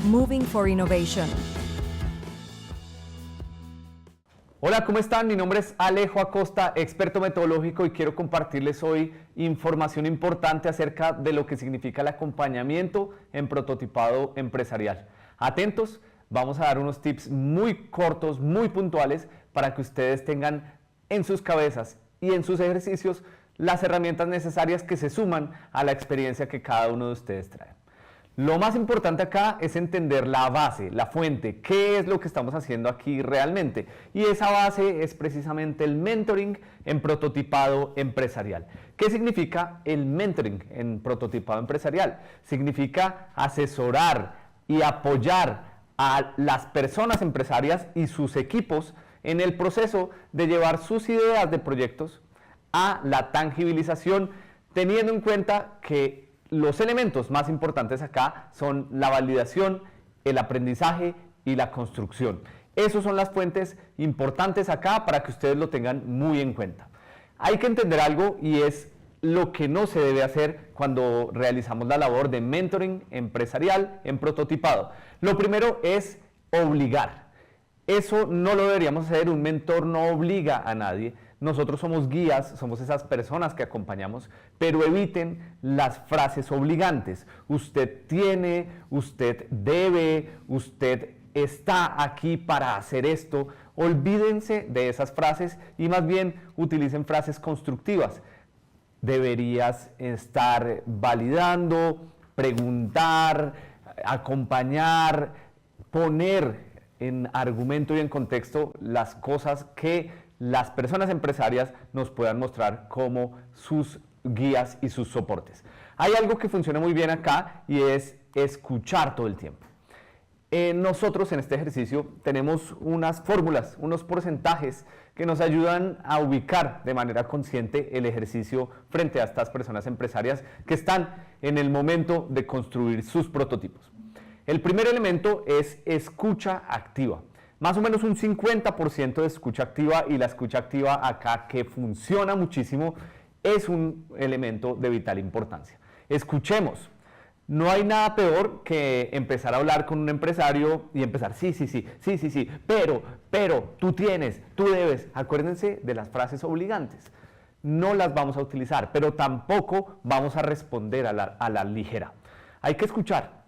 Moving for Innovation. Hola, ¿cómo están? Mi nombre es Alejo Acosta, experto metodológico, y quiero compartirles hoy información importante acerca de lo que significa el acompañamiento en prototipado empresarial. Atentos, vamos a dar unos tips muy cortos, muy puntuales, para que ustedes tengan en sus cabezas y en sus ejercicios las herramientas necesarias que se suman a la experiencia que cada uno de ustedes trae. Lo más importante acá es entender la base, la fuente, qué es lo que estamos haciendo aquí realmente. Y esa base es precisamente el mentoring en prototipado empresarial. ¿Qué significa el mentoring en prototipado empresarial? Significa asesorar y apoyar a las personas empresarias y sus equipos en el proceso de llevar sus ideas de proyectos a la tangibilización, teniendo en cuenta que los elementos más importantes acá son la validación, el aprendizaje y la construcción. Esas son las fuentes importantes acá para que ustedes lo tengan muy en cuenta. Hay que entender algo, y es lo que no se debe hacer cuando realizamos la labor de mentoring empresarial en prototipado. Lo primero es obligar. Eso no lo deberíamos hacer. Un mentor no obliga a nadie. Nosotros somos guías, somos esas personas que acompañamos, pero eviten las frases obligantes. Usted tiene, usted debe, usted está aquí para hacer esto. Olvídense de esas frases y más bien utilicen frases constructivas. Deberías estar validando, preguntar, acompañar, poner en argumento y en contexto las cosas que las personas empresarias nos puedan mostrar como sus guías y sus soportes. Hay algo que funciona muy bien acá, y es escuchar todo el tiempo. Nosotros en este ejercicio tenemos unas fórmulas, unos porcentajes que nos ayudan a ubicar de manera consciente el ejercicio frente a estas personas empresarias que están en el momento de construir sus prototipos. El primer elemento es escucha activa. Más o menos un 50% de escucha activa, y la escucha activa acá, que funciona muchísimo, es un elemento de vital importancia. Escuchemos. No hay nada peor que empezar a hablar con un empresario y empezar, sí, pero, tú tienes, tú debes. Acuérdense de las frases obligantes. No las vamos a utilizar, pero tampoco vamos a responder a la ligera. Hay que escuchar.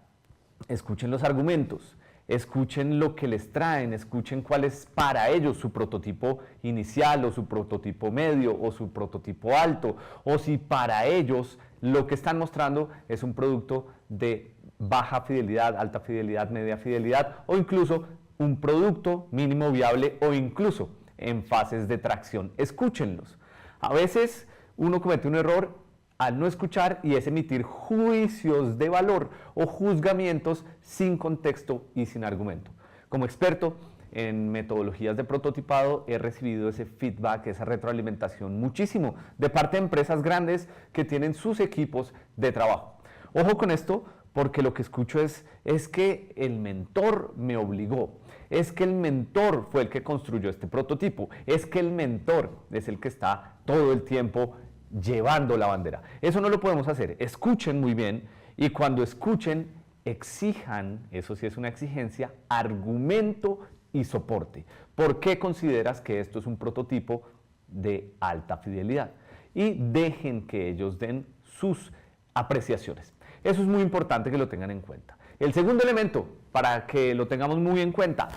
Escuchen los argumentos. Escuchen lo que les traen, escuchen cuál es para ellos su prototipo inicial, o su prototipo medio, o su prototipo alto, o si para ellos lo que están mostrando es un producto de baja fidelidad, alta fidelidad, media fidelidad, o incluso un producto mínimo viable, o incluso en fases de tracción. Escúchenlos. A veces uno comete un error al no escuchar, y es emitir juicios de valor o juzgamientos sin contexto y sin argumento. Como experto en metodologías de prototipado, he recibido ese feedback, esa retroalimentación muchísimo de parte de empresas grandes que tienen sus equipos de trabajo. Ojo con esto, porque lo que escucho es que el mentor me obligó, es que el mentor fue el que construyó este prototipo, es que el mentor es el que está todo el tiempo llevando la bandera. Eso no lo podemos hacer. Escuchen muy bien, y cuando escuchen, exijan, eso sí es una exigencia, argumento y soporte. ¿Por qué consideras que esto es un prototipo de alta fidelidad? Y dejen que ellos den sus apreciaciones. Eso es muy importante que lo tengan en cuenta. El segundo elemento, para que lo tengamos muy en cuenta,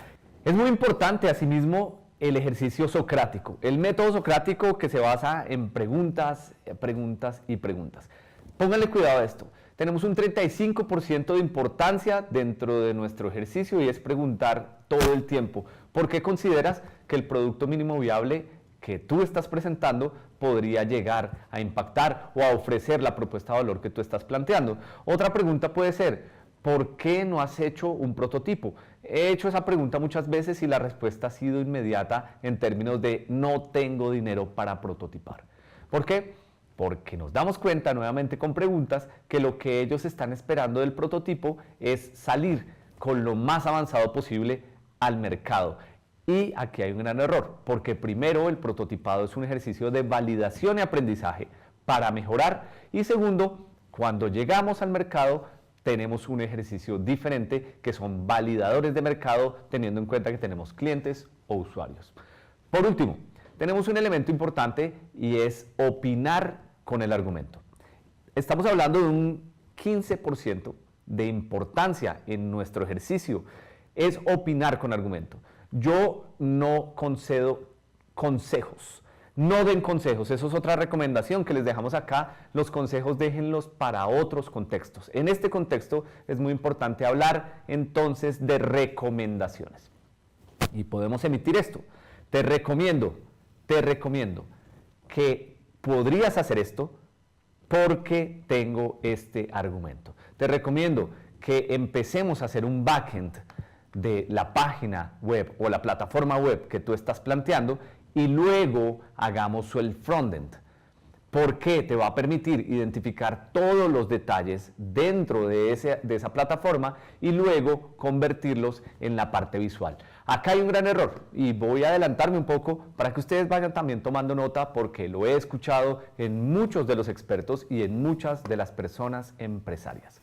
es muy importante asimismo el ejercicio socrático, el método socrático, que se basa en preguntas, preguntas y preguntas. Pónganle cuidado a esto. Tenemos un 35% de importancia dentro de nuestro ejercicio, y es preguntar todo el tiempo. ¿Por qué consideras que el producto mínimo viable que tú estás presentando podría llegar a impactar o a ofrecer la propuesta de valor que tú estás planteando? Otra pregunta puede ser, ¿por qué no has hecho un prototipo? He hecho esa pregunta muchas veces y la respuesta ha sido inmediata en términos de no tengo dinero para prototipar. ¿Por qué? Porque nos damos cuenta nuevamente con preguntas que lo que ellos están esperando del prototipo es salir con lo más avanzado posible al mercado. Y aquí hay un gran error, porque primero el prototipado es un ejercicio de validación y aprendizaje para mejorar, y segundo, cuando llegamos al mercado tenemos un ejercicio diferente que son validadores de mercado, teniendo en cuenta que tenemos clientes o usuarios. Por último, tenemos un elemento importante y es opinar con el argumento. Estamos hablando de un 15% de importancia en nuestro ejercicio, es opinar con argumento. Yo no concedo consejos. No den consejos, eso es otra recomendación que les dejamos acá. Los consejos déjenlos para otros contextos. En este contexto es muy importante hablar entonces de recomendaciones. Y podemos emitir esto. Te recomiendo que podrías hacer esto porque tengo este argumento. Te recomiendo que empecemos a hacer un backend de la página web o la plataforma web que tú estás planteando y luego hagamos el frontend. ¿Por qué? Te va a permitir identificar todos los detalles dentro de esa plataforma y luego convertirlos en la parte visual. Acá hay un gran error y voy a adelantarme un poco para que ustedes vayan también tomando nota porque lo he escuchado en muchos de los expertos y en muchas de las personas empresarias.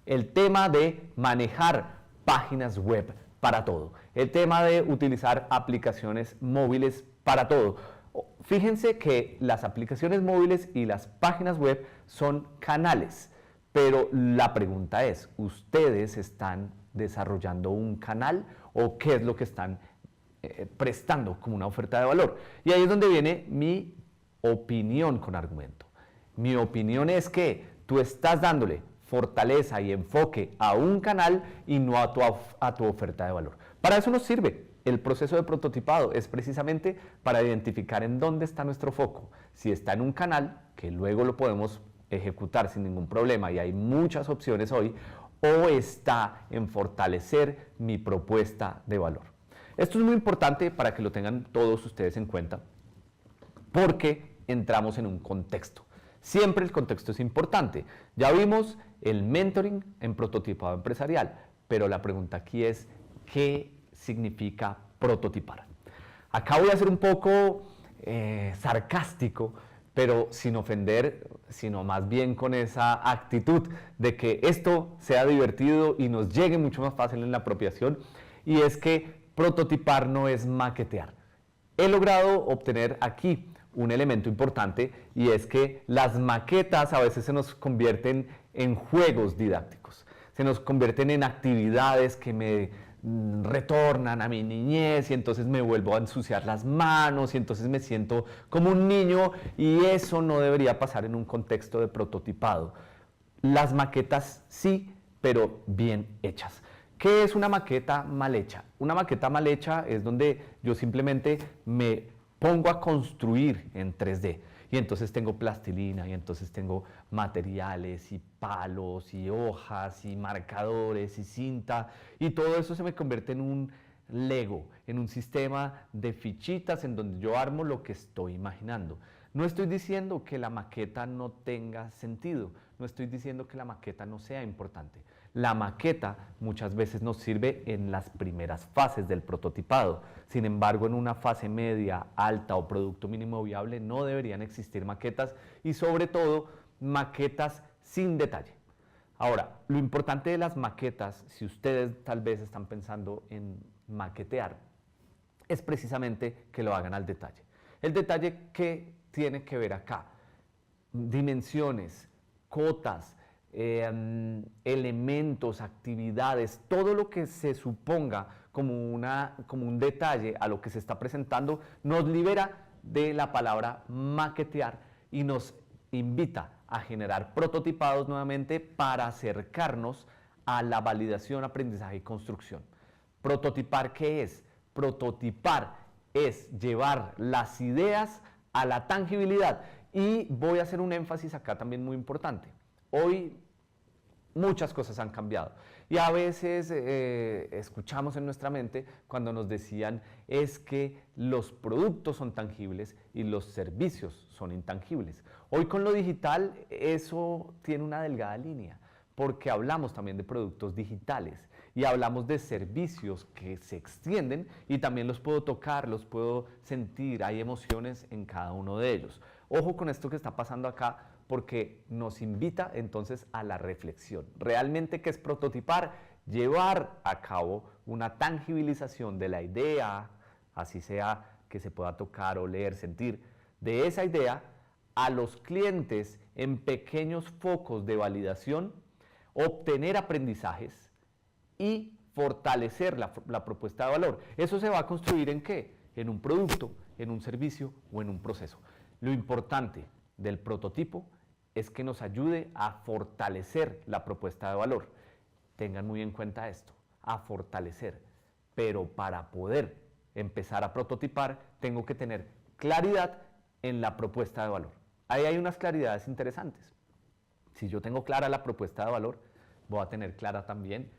El tema de manejar páginas web para todo. El tema de utilizar aplicaciones móviles para todo. Fíjense que las aplicaciones móviles y las páginas web son canales, pero la pregunta es, ¿ustedes están desarrollando un canal o qué es lo que están prestando como una oferta de valor? Y ahí es donde viene mi opinión con argumento. Mi opinión es que tú estás dándole fortaleza y enfoque a un canal y no a tu oferta de valor. Para eso nos sirve el proceso de prototipado, es precisamente para identificar en dónde está nuestro foco. Si está en un canal, que luego lo podemos ejecutar sin ningún problema y hay muchas opciones hoy, o está en fortalecer mi propuesta de valor. Esto es muy importante para que lo tengan todos ustedes en cuenta, porque entramos en un contexto. Siempre el contexto es importante. Ya vimos el mentoring en prototipado empresarial, pero la pregunta aquí es, ¿qué significa prototipar? Acá voy a ser un poco sarcástico, pero sin ofender, sino más bien con esa actitud de que esto sea divertido y nos llegue mucho más fácil en la apropiación, y es que prototipar no es maquetear. He logrado obtener aquí un elemento importante y es que las maquetas a veces se nos convierten en juegos didácticos, se nos convierten en actividades que me retornan a mi niñez y entonces me vuelvo a ensuciar las manos y entonces me siento como un niño y eso no debería pasar en un contexto de prototipado. Las maquetas sí, pero bien hechas. ¿Qué es una maqueta mal hecha? Una maqueta mal hecha es donde yo simplemente me pongo a construir en 3D y entonces tengo plastilina y entonces tengo materiales y palos y hojas y marcadores y cinta y todo eso se me convierte en un Lego, en un sistema de fichitas en donde yo armo lo que estoy imaginando. No estoy diciendo que la maqueta no tenga sentido, no estoy diciendo que la maqueta no sea importante. La maqueta muchas veces nos sirve en las primeras fases del prototipado. Sin embargo, en una fase media, alta o producto mínimo viable no deberían existir maquetas y sobre todo maquetas sin detalle. Ahora, lo importante de las maquetas, si ustedes tal vez están pensando en maquetear, es precisamente que lo hagan al detalle. El detalle que tiene que ver acá, dimensiones, cotas, elementos, actividades, todo lo que se suponga como un detalle a lo que se está presentando, nos libera de la palabra maquetear y nos invita a generar prototipados nuevamente para acercarnos a la validación, aprendizaje y construcción. ¿Prototipar qué es? Prototipar es llevar las ideas a la tangibilidad y voy a hacer un énfasis acá también muy importante. Hoy muchas cosas han cambiado y a veces escuchamos en nuestra mente cuando nos decían es que los productos son tangibles y los servicios son intangibles. Hoy con lo digital eso tiene una delgada línea porque hablamos también de productos digitales y hablamos de servicios que se extienden y también los puedo tocar, los puedo sentir, hay emociones en cada uno de ellos. Ojo con esto que está pasando acá porque nos invita entonces a la reflexión. Realmente, ¿qué es prototipar? Llevar a cabo una tangibilización de la idea, así sea que se pueda tocar, oler, sentir, de esa idea a los clientes en pequeños focos de validación, obtener aprendizajes y fortalecer la propuesta de valor. ¿Eso se va a construir en qué? En un producto, en un servicio o en un proceso. Lo importante del prototipo es que nos ayude a fortalecer la propuesta de valor. Tengan muy en cuenta esto, a fortalecer. Pero para poder empezar a prototipar, tengo que tener claridad en la propuesta de valor. Ahí hay unas claridades interesantes. Si yo tengo clara la propuesta de valor, voy a tener clara también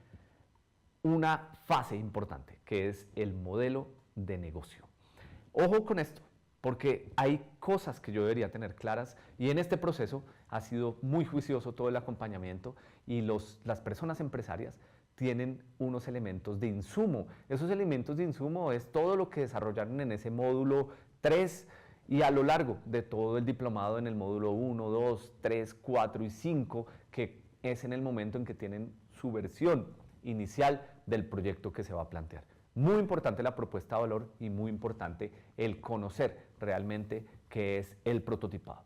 una fase importante, que es el modelo de negocio. Ojo con esto, porque hay cosas que yo debería tener claras y en este proceso ha sido muy juicioso todo el acompañamiento y las personas empresarias tienen unos elementos de insumo. Esos elementos de insumo es todo lo que desarrollaron en ese módulo 3 y a lo largo de todo el diplomado en el módulo 1, 2, 3, 4 y 5, que es en el momento en que tienen su versión inicial del proyecto que se va a plantear. Muy importante la propuesta de valor y muy importante el conocer realmente qué es el prototipado.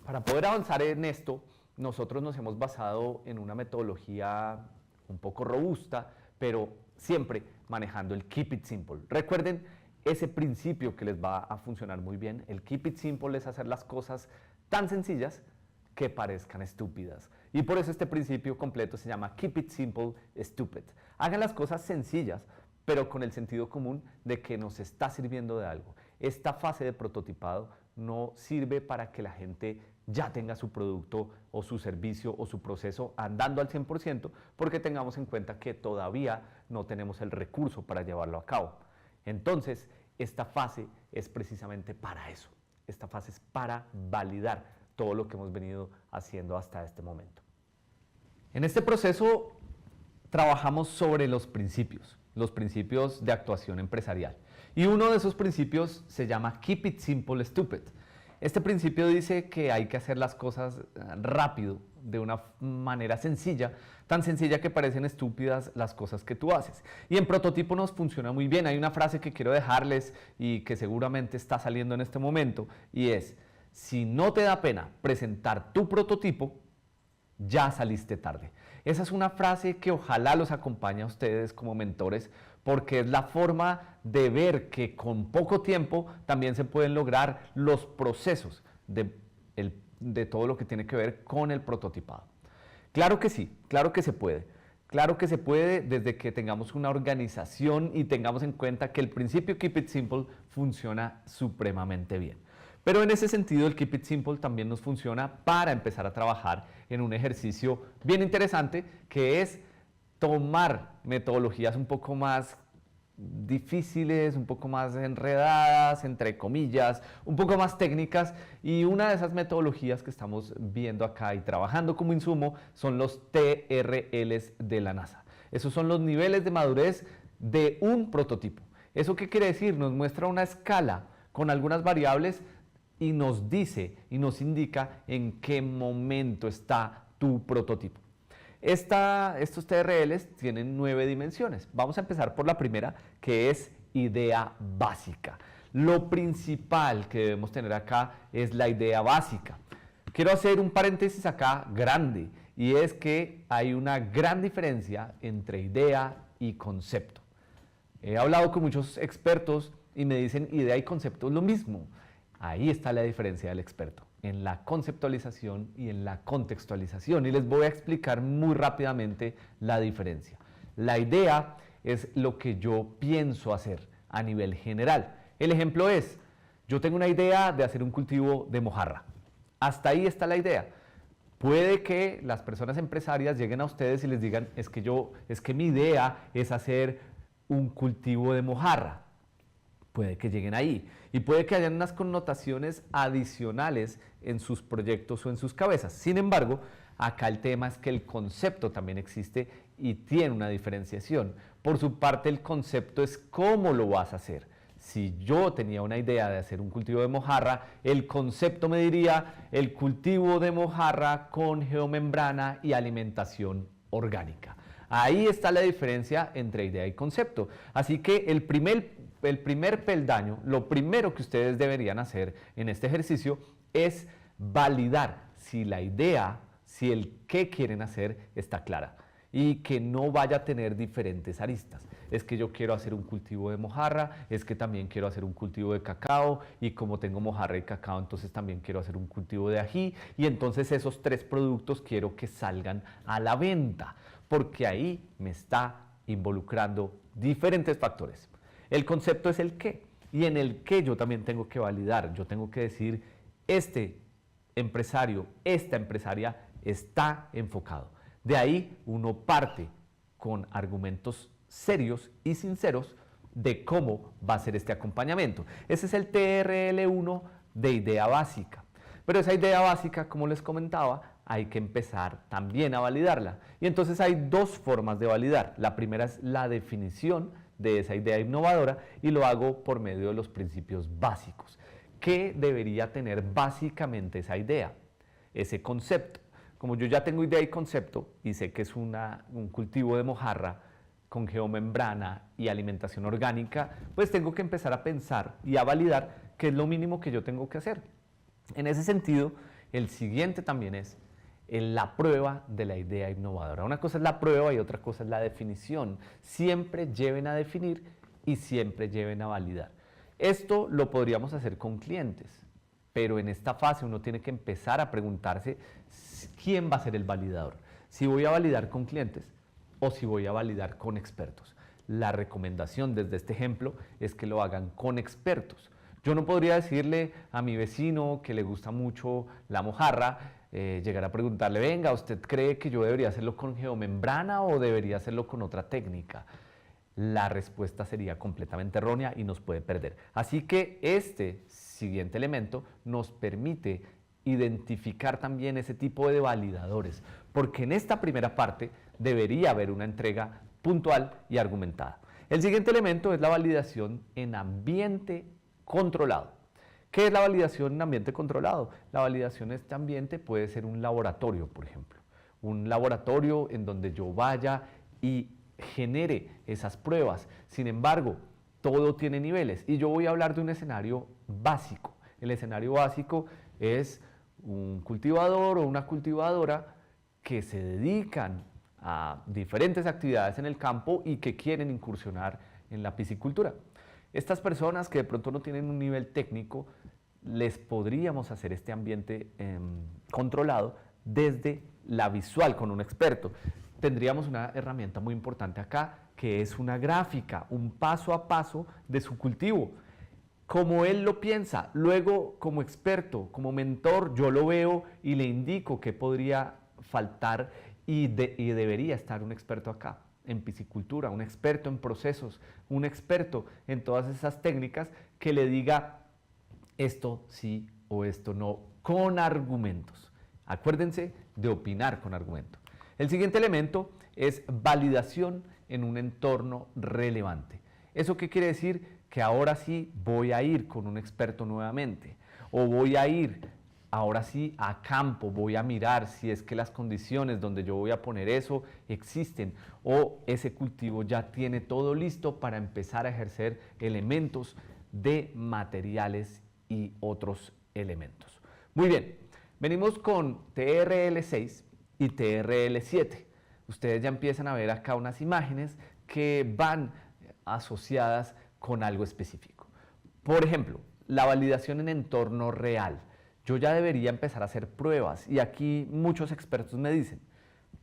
Para poder avanzar en esto, nosotros nos hemos basado en una metodología un poco robusta, pero siempre manejando el Keep It Simple. Recuerden ese principio que les va a funcionar muy bien. El Keep It Simple es hacer las cosas tan sencillas que parezcan estúpidas. Y por eso este principio completo se llama Keep It Simple, Stupid. Hagan las cosas sencillas, pero con el sentido común de que nos está sirviendo de algo. Esta fase de prototipado no sirve para que la gente ya tenga su producto o su servicio o su proceso andando al 100%, porque tengamos en cuenta que todavía no tenemos el recurso para llevarlo a cabo. Entonces, esta fase es precisamente para eso. Esta fase es para validar todo lo que hemos venido haciendo hasta este momento. En este proceso trabajamos sobre los principios de actuación empresarial. Y uno de esos principios se llama Keep It Simple, Stupid. Este principio dice que hay que hacer las cosas rápido, de una manera sencilla, tan sencilla que parecen estúpidas las cosas que tú haces. Y en prototipo nos funciona muy bien. Hay una frase que quiero dejarles y que seguramente está saliendo en este momento y es: si no te da pena presentar tu prototipo, ya saliste tarde. Esa es una frase que ojalá los acompañe a ustedes como mentores, porque es la forma de ver que con poco tiempo también se pueden lograr los procesos de todo lo que tiene que ver con el prototipado. Claro que sí, claro que se puede. Claro que se puede desde que tengamos una organización y tengamos en cuenta que el principio Keep It Simple funciona supremamente bien. Pero en ese sentido el Keep It Simple también nos funciona para empezar a trabajar en un ejercicio bien interesante, que es tomar metodologías un poco más difíciles, un poco más enredadas, entre comillas, un poco más técnicas, y una de esas metodologías que estamos viendo acá y trabajando como insumo son los TRLs de la NASA. Esos son los niveles de madurez de un prototipo. ¿Eso qué quiere decir? Nos muestra una escala con algunas variables y nos dice y nos indica en qué momento está tu prototipo. Estos TRLs tienen 9 dimensiones. Vamos a empezar por la primera, que es idea básica. Lo principal que debemos tener acá es la idea básica. Quiero hacer un paréntesis acá grande, y es que hay una gran diferencia entre idea y concepto. He hablado con muchos expertos y me dicen idea y concepto es lo mismo. Ahí está la diferencia del experto, en la conceptualización y en la contextualización. Y les voy a explicar muy rápidamente la diferencia. La idea es lo que yo pienso hacer a nivel general. El ejemplo es, yo tengo una idea de hacer un cultivo de mojarra. Hasta ahí está la idea. Puede que las personas empresarias lleguen a ustedes y les digan, es que mi idea es hacer un cultivo de mojarra. Puede que lleguen ahí y puede que hayan unas connotaciones adicionales en sus proyectos o en sus cabezas. Sin embargo, acá el tema es que el concepto también existe y tiene una diferenciación. Por su parte, el concepto es cómo lo vas a hacer. Si yo tenía una idea de hacer un cultivo de mojarra, el concepto me diría el cultivo de mojarra con geomembrana y alimentación orgánica. Ahí está la diferencia entre idea y concepto. Así que el primer peldaño, lo primero que ustedes deberían hacer en este ejercicio es validar si la idea, si el qué quieren hacer está clara y que no vaya a tener diferentes aristas. Es que yo quiero hacer un cultivo de mojarra, es que también quiero hacer un cultivo de cacao y como tengo mojarra y cacao, entonces también quiero hacer un cultivo de ají y entonces esos 3 productos quiero que salgan a la venta, porque ahí me está involucrando diferentes factores. El concepto es el qué y en el qué yo también tengo que validar, yo tengo que decir este empresario, esta empresaria está enfocado. De ahí uno parte con argumentos serios y sinceros de cómo va a ser este acompañamiento. Ese es el TRL1 de idea básica. Pero esa idea básica, como les comentaba, hay que empezar también a validarla. Y entonces hay 2 formas de validar. La primera es la definición de esa idea innovadora y lo hago por medio de los principios básicos. ¿Qué debería tener básicamente esa idea? Ese concepto. Como yo ya tengo idea y concepto y sé que es un cultivo de mojarra con geomembrana y alimentación orgánica, pues tengo que empezar a pensar y a validar qué es lo mínimo que yo tengo que hacer. En ese sentido, el siguiente también es la prueba de la idea innovadora. Una cosa es la prueba y otra cosa es la definición. Siempre lleven a definir y siempre lleven a validar. Esto lo podríamos hacer con clientes, pero en esta fase uno tiene que empezar a preguntarse quién va a ser el validador. Si voy a validar con clientes o si voy a validar con expertos. La recomendación desde este ejemplo es que lo hagan con expertos. Yo no podría decirle a mi vecino que le gusta mucho la mojarra, llegar a preguntarle, venga, ¿usted cree que yo debería hacerlo con geomembrana o debería hacerlo con otra técnica? La respuesta sería completamente errónea y nos puede perder. Así que este siguiente elemento nos permite identificar también ese tipo de validadores, porque en esta primera parte debería haber una entrega puntual y argumentada. El siguiente elemento es la validación en ambiente controlado. ¿Qué es la validación en ambiente controlado? La validación en este ambiente puede ser un laboratorio, por ejemplo. Un laboratorio en donde yo vaya y genere esas pruebas. Sin embargo, todo tiene niveles y yo voy a hablar de un escenario básico. El escenario básico es un cultivador o una cultivadora que se dedican a diferentes actividades en el campo y que quieren incursionar en la piscicultura. Estas personas que de pronto no tienen un nivel técnico, les podríamos hacer este ambiente controlado desde la visual con un experto. Tendríamos una herramienta muy importante acá, que es una gráfica, un paso a paso de su cultivo. Como él lo piensa, luego como experto, como mentor, yo lo veo y le indico qué podría faltar y debería estar un experto acá en piscicultura, un experto en procesos, un experto en todas esas técnicas que le diga esto sí o esto no, con argumentos. Acuérdense de opinar con argumentos. El siguiente elemento es validación en un entorno relevante. ¿Eso qué quiere decir? Que ahora sí voy a ir con un experto nuevamente o voy a ir ahora sí a campo, voy a mirar si es que las condiciones donde yo voy a poner eso existen o ese cultivo ya tiene todo listo para empezar a ejercer elementos de materiales y otros elementos. Muy bien, venimos con TRL6 y TRL7. Ustedes ya empiezan a ver acá unas imágenes que van asociadas con algo específico. Por ejemplo, la validación en entorno real. Yo ya debería empezar a hacer pruebas y aquí muchos expertos me dicen,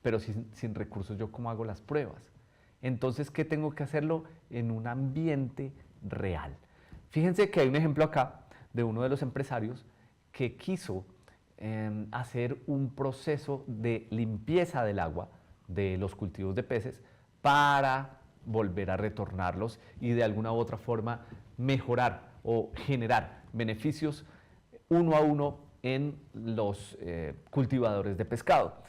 pero sin recursos, ¿yo cómo hago las pruebas? Entonces, ¿qué tengo que hacerlo? En un ambiente real. Fíjense que hay un ejemplo acá de uno de los empresarios que quiso hacer un proceso de limpieza del agua de los cultivos de peces para volver a retornarlos y de alguna u otra forma mejorar o generar beneficios uno a uno en los cultivadores de pescado.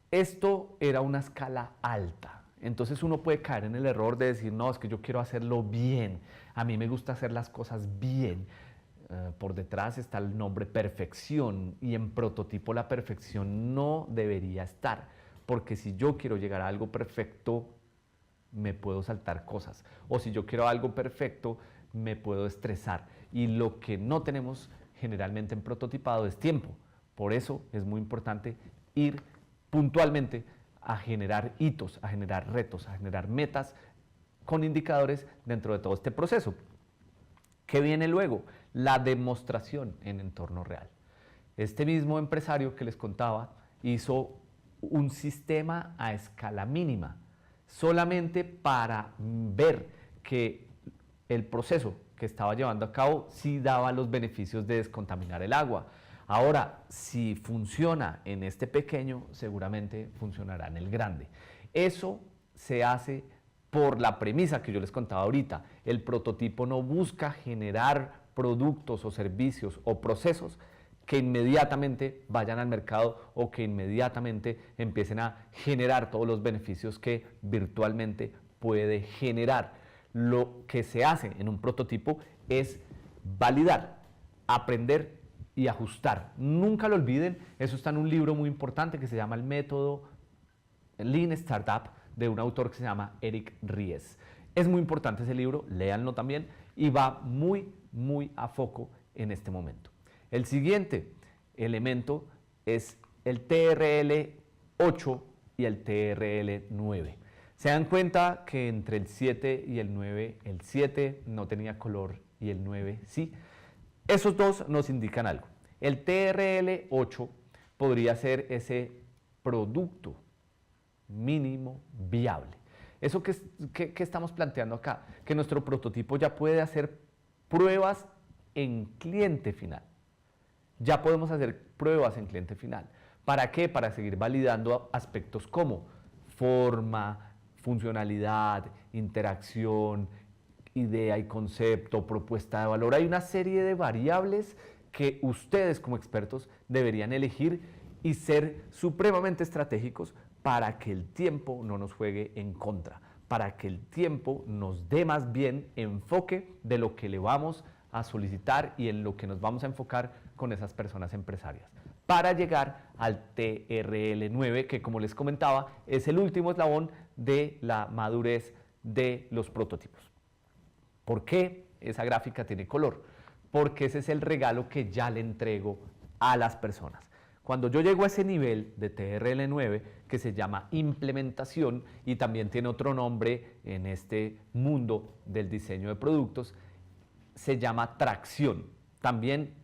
Esto era una escala alta, Entonces uno puede caer en el error de decir, no, es que yo quiero hacerlo bien, a mí me gusta hacer las cosas bien. Por detrás está el nombre perfección, y en prototipo la perfección no debería estar, porque si yo quiero llegar a algo perfecto, me puedo saltar cosas, o si yo quiero algo perfecto, me puedo estresar, y lo que no tenemos generalmente en prototipado es tiempo. Por eso es muy importante ir puntualmente a generar hitos, a generar retos, a generar metas con indicadores dentro de todo este proceso. ¿Qué viene luego? La demostración en entorno real. Este mismo empresario que les contaba hizo un sistema a escala mínima, solamente para ver que el proceso que estaba llevando a cabo sí daba los beneficios de descontaminar el agua. Ahora, si funciona en este pequeño, seguramente funcionará en el grande. Eso se hace por la premisa que yo les contaba ahorita. El prototipo no busca generar productos o servicios o procesos que inmediatamente vayan al mercado o que inmediatamente empiecen a generar todos los beneficios que virtualmente puede generar. Lo que se hace en un prototipo es validar, aprender y ajustar. Nunca lo olviden, eso está en un libro muy importante que se llama El Método Lean Startup, de un autor que se llama Eric Ries. Es muy importante ese libro, léanlo también, y va muy a foco en este momento. El siguiente elemento es el TRL8 y el TRL9. Se dan cuenta que entre el 7 y el 9, el 7 no tenía color y el 9 sí. Esos dos nos indican algo. El TRL8 podría ser ese producto mínimo viable. Eso que estamos planteando acá, que nuestro prototipo ya puede hacer pruebas en cliente final. Ya podemos hacer pruebas en cliente final. ¿Para qué? Para seguir validando aspectos como forma, funcionalidad, interacción, idea y concepto, propuesta de valor. Hay una serie de variables que ustedes como expertos deberían elegir y ser supremamente estratégicos para que el tiempo no nos juegue en contra, para que el tiempo nos dé más bien enfoque de lo que le vamos a solicitar y en lo que nos vamos a enfocar con esas personas empresarias, para llegar al TRL9, que como les comentaba, es el último eslabón de la madurez de los prototipos. ¿Por qué esa gráfica tiene color? Porque ese es el regalo que ya le entrego a las personas. Cuando yo llego a ese nivel de TRL9, que se llama implementación y también tiene otro nombre en este mundo del diseño de productos, se llama tracción. También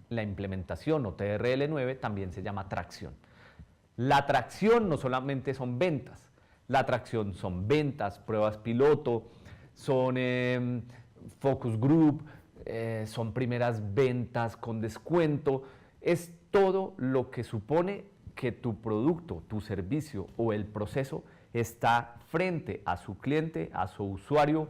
la implementación o TRL9 también se llama tracción. La tracción no solamente son ventas, la tracción son ventas, pruebas piloto, son focus group, son primeras ventas con descuento, es todo lo que supone que tu producto, tu servicio o el proceso está frente a su cliente, a su usuario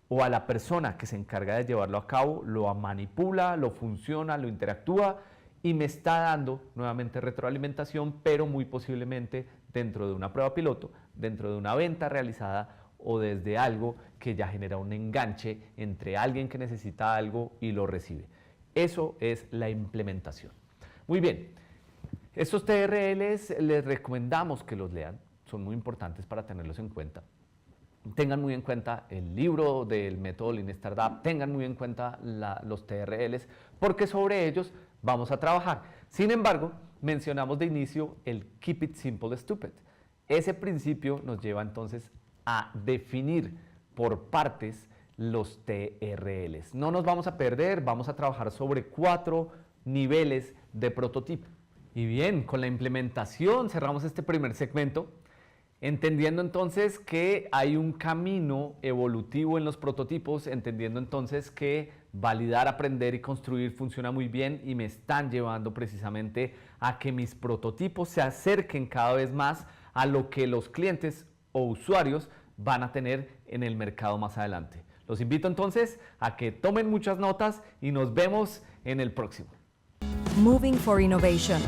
o a la persona que se encarga de llevarlo a cabo, lo manipula, lo funciona, lo interactúa y me está dando nuevamente retroalimentación, pero muy posiblemente dentro de una prueba piloto, dentro de una venta realizada o desde algo que ya genera un enganche entre alguien que necesita algo y lo recibe. Eso es la implementación. Muy bien, estos TRLs les recomendamos que los lean, son muy importantes para tenerlos en cuenta. Tengan muy en cuenta el libro del método Lean Startup, tengan muy en cuenta los TRLs, porque sobre ellos vamos a trabajar. Sin embargo, mencionamos de inicio el Keep It Simple Stupid. Ese principio nos lleva entonces a definir por partes los TRLs. No nos vamos a perder, vamos a trabajar sobre 4 niveles de prototipo. Y bien, con la implementación cerramos este primer segmento, entendiendo entonces que hay un camino evolutivo en los prototipos, entendiendo entonces que validar, aprender y construir funciona muy bien y me están llevando precisamente a que mis prototipos se acerquen cada vez más a lo que los clientes o usuarios van a tener en el mercado más adelante. Los invito entonces a que tomen muchas notas y nos vemos en el próximo. Moving for Innovation.